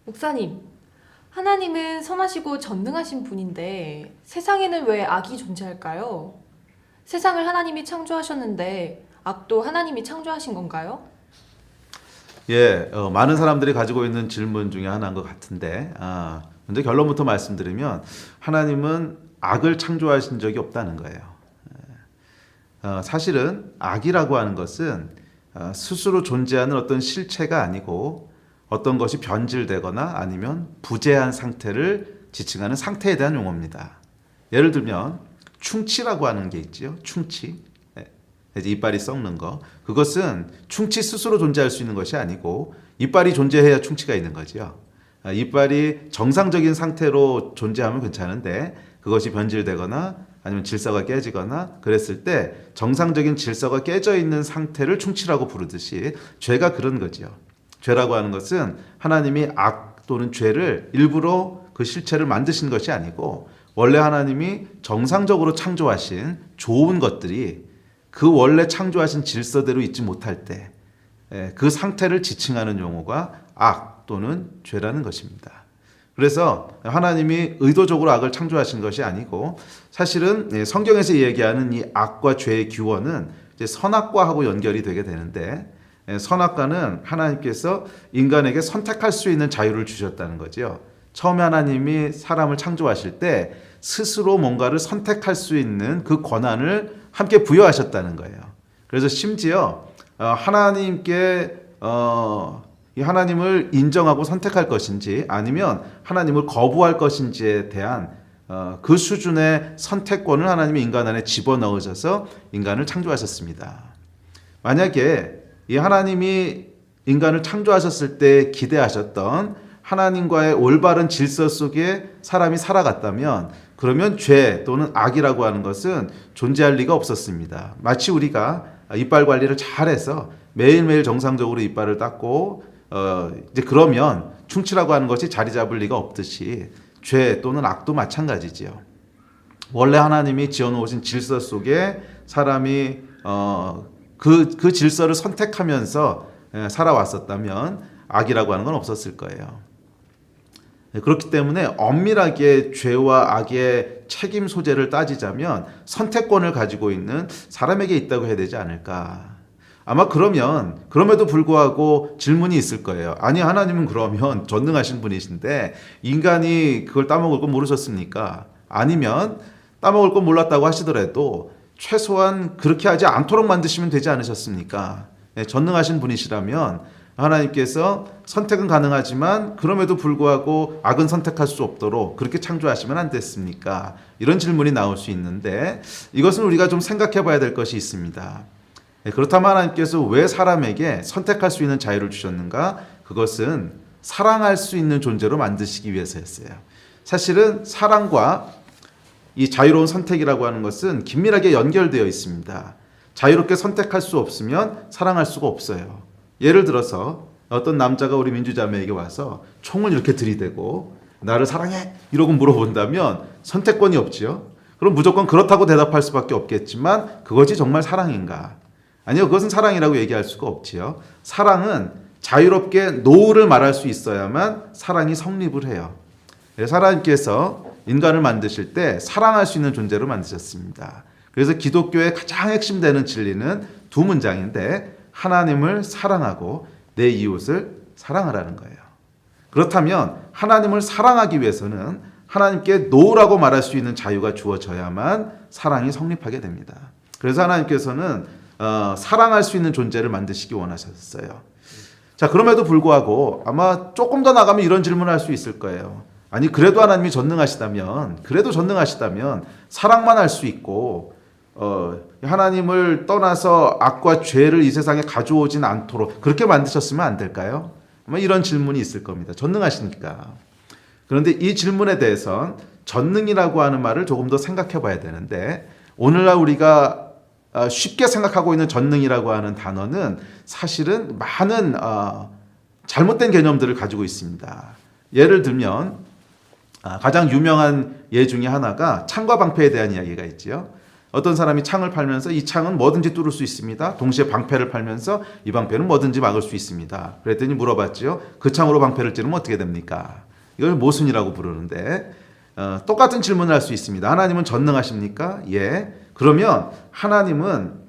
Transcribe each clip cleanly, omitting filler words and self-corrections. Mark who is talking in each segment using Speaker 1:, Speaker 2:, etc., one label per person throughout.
Speaker 1: 목사님, 하나님은 선하시고 전능하신 분인데 세상에는 왜 악이 존재할까요? 세상을 하나님이 창조하셨는데 악도 하나님이 창조하신 건가요?
Speaker 2: 많은 사람들이 가지고 있는 질문 중에 하나인 것 같은데, 먼저 결론부터 말씀드리면 하나님은 악을 창조하신 적이 없다는 거예요. 사실은 악이라고 하는 것은 스스로 존재하는 어떤 실체가 아니고 어떤 것이 변질되거나 아니면 부재한 상태를 지칭하는 상태에 대한 용어입니다. 예를 들면 충치라고 하는 게 있죠. 충치. 이빨이 썩는 거. 그것은 충치 스스로 존재할 수 있는 것이 아니고 이빨이 존재해야 충치가 있는 거죠. 이빨이 정상적인 상태로 존재하면 괜찮은데 그것이 변질되거나 아니면 질서가 깨지거나 그랬을 때 정상적인 질서가 깨져 있는 상태를 충치라고 부르듯이 죄가 그런 거죠. 죄라고 하는 것은 하나님이 악 또는 죄를 일부러 그 실체를 만드신 것이 아니고 원래 하나님이 정상적으로 창조하신 좋은 것들이 그 원래 창조하신 질서대로 있지 못할 때 그 상태를 지칭하는 용어가 악 또는 죄라는 것입니다. 그래서 하나님이 의도적으로 악을 창조하신 것이 아니고 사실은 성경에서 얘기하는 이 악과 죄의 규원은 이제 선악과하고 연결이 되게 되는데 선악과는 하나님께서 인간에게 선택할 수 있는 자유를 주셨다는 거죠. 처음에 하나님이 사람을 창조하실 때 스스로 뭔가를 선택할 수 있는 그 권한을 함께 부여하셨다는 거예요. 그래서 심지어 하나님께 이 하나님을 인정하고 선택할 것인지 아니면 하나님을 거부할 것인지에 대한 그 수준의 선택권을 하나님이 인간 안에 집어넣으셔서 인간을 창조하셨습니다. 만약에 이 하나님이 인간을 창조하셨을 때 기대하셨던 하나님과의 올바른 질서 속에 사람이 살아갔다면 그러면 죄 또는 악이라고 하는 것은 존재할 리가 없었습니다. 마치 우리가 이빨 관리를 잘해서 매일매일 정상적으로 이빨을 닦고 이제 그러면 충치라고 하는 것이 자리 잡을 리가 없듯이 죄 또는 악도 마찬가지지요. 원래 하나님이 지어놓으신 질서 속에 사람이 그 질서를 선택하면서 살아왔었다면 악이라고 하는 건 없었을 거예요. 그렇기 때문에 엄밀하게 죄와 악의 책임 소재를 따지자면 선택권을 가지고 있는 사람에게 있다고 해야 되지 않을까. 아마 그럼에도 불구하고 질문이 있을 거예요. 아니, 하나님은 그러면 전능하신 분이신데 인간이 그걸 따먹을 건 모르셨습니까? 아니면 따먹을 건 몰랐다고 하시더라도 최소한 그렇게 하지 않도록 만드시면 되지 않으셨습니까? 전능하신 분이시라면 하나님께서 선택은 가능하지만 그럼에도 불구하고 악은 선택할 수 없도록 그렇게 창조하시면 안 됐습니까? 이런 질문이 나올 수 있는데 이것은 우리가 좀 생각해 봐야 될 것이 있습니다. 그렇다면 하나님께서 왜 사람에게 선택할 수 있는 자유를 주셨는가? 그것은 사랑할 수 있는 존재로 만드시기 위해서였어요. 사실은 사랑과 이 자유로운 선택이라고 하는 것은 긴밀하게 연결되어 있습니다. 자유롭게 선택할 수 없으면 사랑할 수가 없어요. 예를 들어서 어떤 남자가 우리 민주자매에게 와서 총을 이렇게 들이대고 나를 사랑해? 이러고 물어본다면 선택권이 없지요. 그럼 무조건 그렇다고 대답할 수밖에 없겠지만 그것이 정말 사랑인가? 아니요, 그것은 사랑이라고 얘기할 수가 없지요. 사랑은 자유롭게 노를 말할 수 있어야만 사랑이 성립을 해요. 하나님께서 인간을 만드실 때 사랑할 수 있는 존재로 만드셨습니다. 그래서 기독교의 가장 핵심되는 진리는 두 문장인데 하나님을 사랑하고 내 이웃을 사랑하라는 거예요. 그렇다면 하나님을 사랑하기 위해서는 하나님께 노라고 말할 수 있는 자유가 주어져야만 사랑이 성립하게 됩니다. 그래서 하나님께서는 사랑할 수 있는 존재를 만드시기 원하셨어요. 자, 그럼에도 불구하고 아마 조금 더 나가면 이런 질문을 할 수 있을 거예요. 아니, 그래도 하나님이 전능하시다면 사랑만 할 수 있고 하나님을 떠나서 악과 죄를 이 세상에 가져오진 않도록 그렇게 만드셨으면 안 될까요? 아마 이런 질문이 있을 겁니다. 전능하시니까. 그런데 이 질문에 대해선 전능이라고 하는 말을 조금 더 생각해 봐야 되는데 오늘날 우리가 쉽게 생각하고 있는 전능이라고 하는 단어는 사실은 많은 잘못된 개념들을 가지고 있습니다. 예를 들면 가장 유명한 예 중에 하나가 창과 방패에 대한 이야기가 있지요. 어떤 사람이 창을 팔면서 이 창은 뭐든지 뚫을 수 있습니다. 동시에 방패를 팔면서 이 방패는 뭐든지 막을 수 있습니다. 그랬더니 물어봤죠. 그 창으로 방패를 찌르면 어떻게 됩니까? 이걸 모순이라고 부르는데 똑같은 질문을 할 수 있습니다. 하나님은 전능하십니까? 예. 그러면 하나님은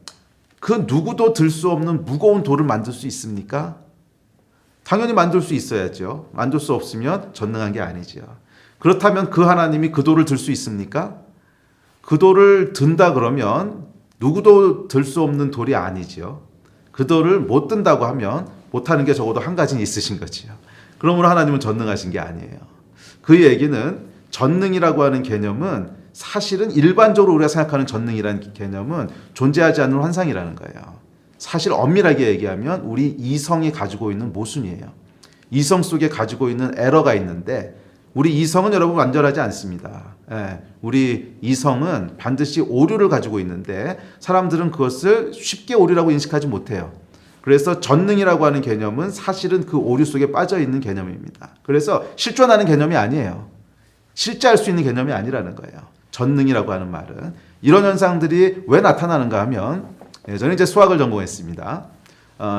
Speaker 2: 그 누구도 들 수 없는 무거운 돌을 만들 수 있습니까? 당연히 만들 수 있어야죠. 만들 수 없으면 전능한 게 아니죠. 그렇다면 그 하나님이 그 돌을 들 수 있습니까? 그 돌을 든다 그러면 누구도 들 수 없는 돌이 아니죠. 그 돌을 못 든다고 하면 못하는 게 적어도 한 가지는 있으신 거지요. 그러므로 하나님은 전능하신 게 아니에요. 그 얘기는 전능이라고 하는 개념은 사실은 일반적으로 우리가 생각하는 전능이라는 개념은 존재하지 않는 환상이라는 거예요. 사실 엄밀하게 얘기하면 우리 이성이 가지고 있는 모순이에요. 이성 속에 가지고 있는 에러가 있는데 우리 이성은 여러분 완전하지 않습니다. 예, 우리 이성은 반드시 오류를 가지고 있는데 사람들은 그것을 쉽게 오류라고 인식하지 못해요. 그래서 전능이라고 하는 개념은 사실은 그 오류 속에 빠져 있는 개념입니다. 그래서 실존하는 개념이 아니에요. 실제할 수 있는 개념이 아니라는 거예요. 전능이라고 하는 말은. 이런 현상들이 왜 나타나는가 하면 저는 이제 수학을 전공했습니다.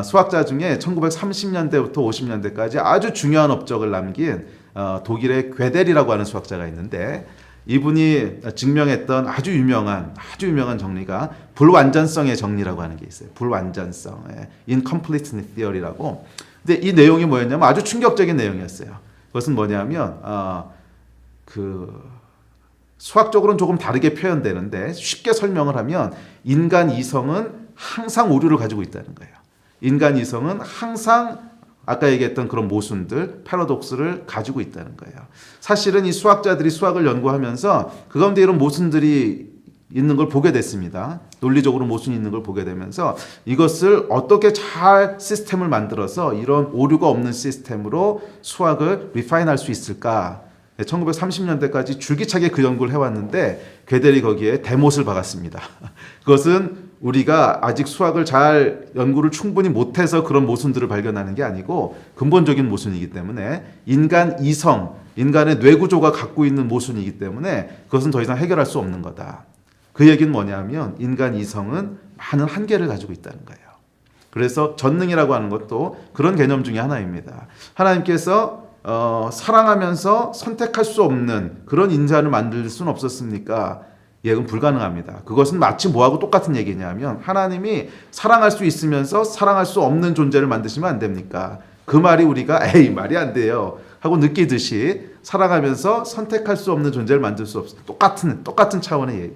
Speaker 2: 수학자 중에 1930년대부터 50년대까지 아주 중요한 업적을 남긴 독일의 괴델이라고 하는 수학자가 있는데 이분이 증명했던 아주 유명한 정리가 불완전성의 정리라고 하는 게 있어요. 불완전성, incompleteness theory라고. 근데 이 내용이 뭐였냐면 아주 충격적인 내용이었어요. 그것은 뭐냐면 수학적으로는 조금 다르게 표현되는데 쉽게 설명을 하면 인간 이성은 항상 오류를 가지고 있다는 거예요. 인간 이성은 항상 아까 얘기했던 그런 모순들, 패러독스를 가지고 있다는 거예요. 사실은 이 수학자들이 수학을 연구하면서 그 가운데 이런 모순들이 있는 걸 보게 됐습니다. 논리적으로 모순이 있는 걸 보게 되면서 이것을 어떻게 잘 시스템을 만들어서 이런 오류가 없는 시스템으로 수학을 리파인할 수 있을까? 1930년대까지 줄기차게 그 연구를 해왔는데 괴델이 거기에 대못을 박았습니다. 그것은 우리가 아직 수학을 잘 연구를 충분히 못해서 그런 모순들을 발견하는 게 아니고 근본적인 모순이기 때문에 인간 이성, 인간의 뇌구조가 갖고 있는 모순이기 때문에 그것은 더 이상 해결할 수 없는 거다. 그 얘기는 뭐냐면 인간 이성은 많은 한계를 가지고 있다는 거예요. 그래서 전능이라고 하는 것도 그런 개념 중에 하나입니다. 하나님께서 사랑하면서 선택할 수 없는 그런 인간을 만들 수는 없었습니까? 예, 그건 불가능합니다. 그것은 마치 뭐하고 똑같은 얘기냐면 하나님이 사랑할 수 있으면서 사랑할 수 없는 존재를 만드시면 안 됩니까? 그 말이 우리가 에이 말이 안 돼요 하고 느끼듯이 사랑하면서 선택할 수 없는 존재를 만들 수 없어. 똑같은 차원의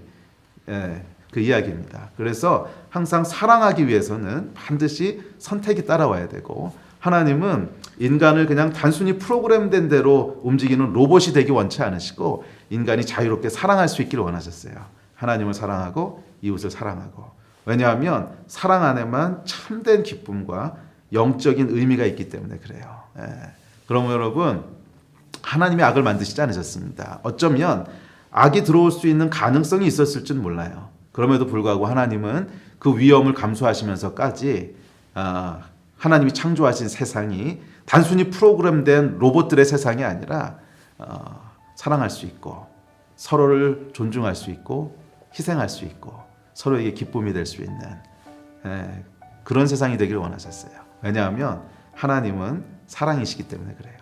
Speaker 2: 그 이야기입니다. 그래서 항상 사랑하기 위해서는 반드시 선택이 따라와야 되고 하나님은 인간을 그냥 단순히 프로그램된 대로 움직이는 로봇이 되기 원치 않으시고 인간이 자유롭게 사랑할 수 있기를 원하셨어요. 하나님을 사랑하고 이웃을 사랑하고. 왜냐하면 사랑 안에만 참된 기쁨과 영적인 의미가 있기 때문에 그래요. 그러면 여러분 하나님이 악을 만드시지 않으셨습니다. 어쩌면 악이 들어올 수 있는 가능성이 있었을 줄 몰라요. 그럼에도 불구하고 하나님은 그 위험을 감수하시면서까지 하나님이 창조하신 세상이 단순히 프로그램된 로봇들의 세상이 아니라 사랑할 수 있고 서로를 존중할 수 있고 희생할 수 있고 서로에게 기쁨이 될 수 있는 그런 세상이 되기를 원하셨어요. 왜냐하면 하나님은 사랑이시기 때문에 그래요.